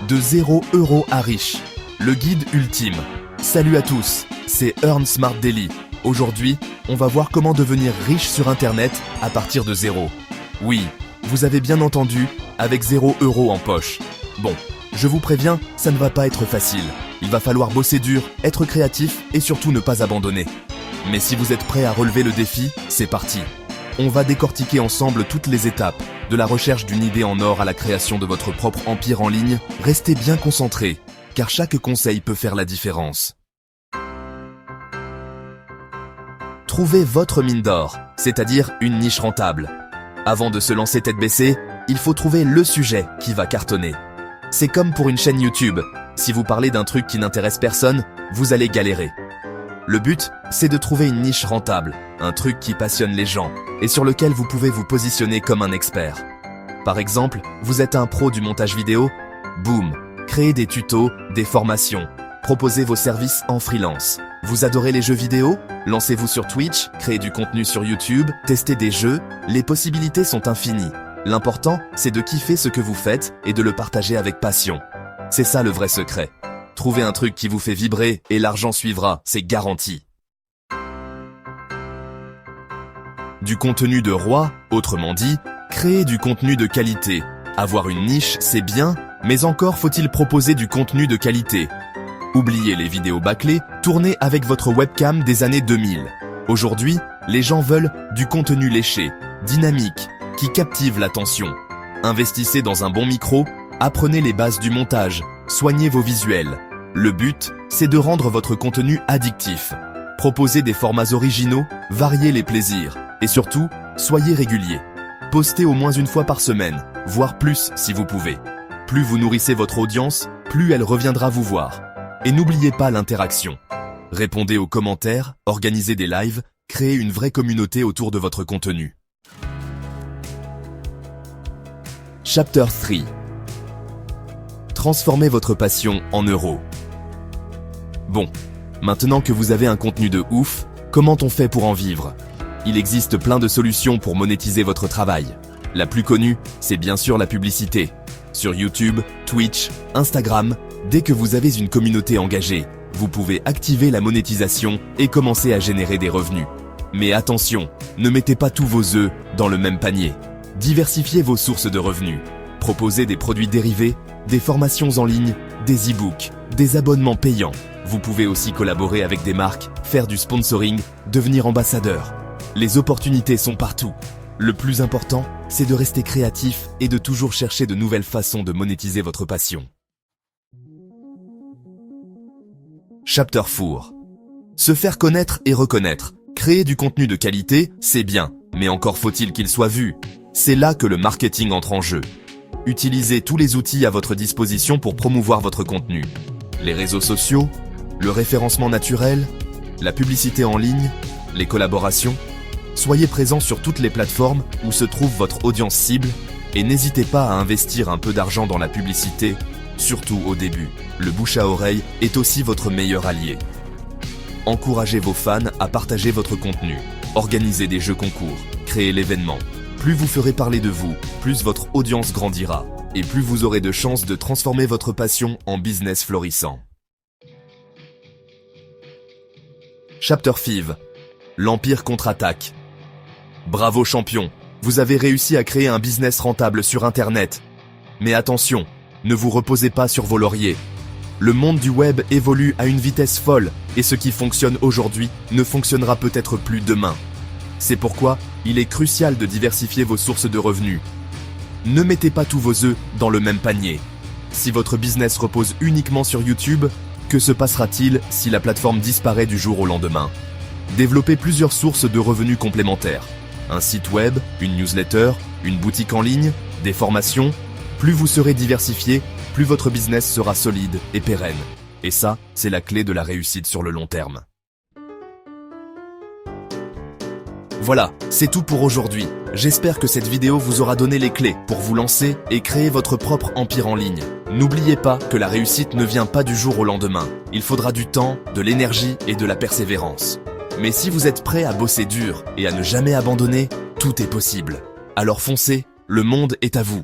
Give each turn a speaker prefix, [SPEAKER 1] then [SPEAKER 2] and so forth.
[SPEAKER 1] De 0 € à riche, le guide ultime. Salut à tous, c'est Earn Smart Daily. Aujourd'hui, on va voir comment devenir riche sur Internet à partir de zéro. Oui, vous avez bien entendu, avec 0 € en poche. Bon, je vous préviens, ça ne va pas être facile. Il va falloir bosser dur, être créatif et surtout ne pas abandonner. Mais si vous êtes prêt à relever le défi, c'est parti. On va décortiquer ensemble toutes les étapes, de la recherche d'une idée en or à la création de votre propre empire en ligne. Restez bien concentrés, car chaque conseil peut faire la différence. Trouvez votre mine d'or, c'est-à-dire une niche rentable. Avant de se lancer tête baissée, il faut trouver le sujet qui va cartonner. C'est comme pour une chaîne YouTube, si vous parlez d'un truc qui n'intéresse personne, vous allez galérer. Le but, c'est de trouver une niche rentable, un truc qui passionne les gens et sur lequel vous pouvez vous positionner comme un expert. Par exemple, vous êtes un pro du montage vidéo? Boum! Créez des tutos, des formations. Proposez vos services en freelance. Vous adorez les jeux vidéo? Lancez-vous sur Twitch, créez du contenu sur YouTube, testez des jeux, les possibilités sont infinies. L'important, c'est de kiffer ce que vous faites et de le partager avec passion. C'est ça le vrai secret. Trouvez un truc qui vous fait vibrer et l'argent suivra, c'est garanti. Du contenu de roi, autrement dit, créer du contenu de qualité. Avoir une niche, c'est bien, mais encore faut-il proposer du contenu de qualité. Oubliez les vidéos bâclées, tournez avec votre webcam des années 2000. Aujourd'hui, les gens veulent du contenu léché, dynamique, qui captive l'attention. Investissez dans un bon micro, apprenez les bases du montage, soignez vos visuels. Le but, c'est de rendre votre contenu addictif. Proposez des formats originaux, variez les plaisirs. Et surtout, soyez régulier. Postez au moins une fois par semaine, voire plus si vous pouvez. Plus vous nourrissez votre audience, plus elle reviendra vous voir. Et n'oubliez pas l'interaction. Répondez aux commentaires, organisez des lives, créez une vraie communauté autour de votre contenu. Chapter 3. Transformez votre passion en euros. Bon, maintenant que vous avez un contenu de ouf, comment on fait pour en vivre? Il existe plein de solutions pour monétiser votre travail. La plus connue, c'est bien sûr la publicité. Sur YouTube, Twitch, Instagram, dès que vous avez une communauté engagée, vous pouvez activer la monétisation et commencer à générer des revenus. Mais attention, ne mettez pas tous vos œufs dans le même panier. Diversifiez vos sources de revenus. Proposez des produits dérivés, des formations en ligne, des e-books, des abonnements payants. Vous pouvez aussi collaborer avec des marques, faire du sponsoring, devenir ambassadeur. Les opportunités sont partout. Le plus important, c'est de rester créatif et de toujours chercher de nouvelles façons de monétiser votre passion. Chapter 4. Se faire connaître et reconnaître. Créer du contenu de qualité, c'est bien, mais encore faut-il qu'il soit vu. C'est là que le marketing entre en jeu. Utilisez tous les outils à votre disposition pour promouvoir votre contenu. Les réseaux sociaux, le référencement naturel, la publicité en ligne, les collaborations. Soyez présent sur toutes les plateformes où se trouve votre audience cible et n'hésitez pas à investir un peu d'argent dans la publicité, surtout au début. Le bouche à oreille est aussi votre meilleur allié. Encouragez vos fans à partager votre contenu. Organisez des jeux concours, créez l'événement. Plus vous ferez parler de vous, plus votre audience grandira et plus vous aurez de chances de transformer votre passion en business florissant. Chapter 5. L'Empire contre-attaque. Bravo champion, vous avez réussi à créer un business rentable sur Internet. Mais attention, ne vous reposez pas sur vos lauriers. Le monde du web évolue à une vitesse folle et ce qui fonctionne aujourd'hui ne fonctionnera peut-être plus demain. C'est pourquoi il est crucial de diversifier vos sources de revenus. Ne mettez pas tous vos œufs dans le même panier. Si votre business repose uniquement sur YouTube, que se passera-t-il si la plateforme disparaît du jour au lendemain? Développez plusieurs sources de revenus complémentaires. Un site web, une newsletter, une boutique en ligne, des formations. Plus vous serez diversifié, plus votre business sera solide et pérenne. Et ça, c'est la clé de la réussite sur le long terme. Voilà, c'est tout pour aujourd'hui. J'espère que cette vidéo vous aura donné les clés pour vous lancer et créer votre propre empire en ligne. N'oubliez pas que la réussite ne vient pas du jour au lendemain. Il faudra du temps, de l'énergie et de la persévérance. Mais si vous êtes prêt à bosser dur et à ne jamais abandonner, tout est possible. Alors foncez, le monde est à vous.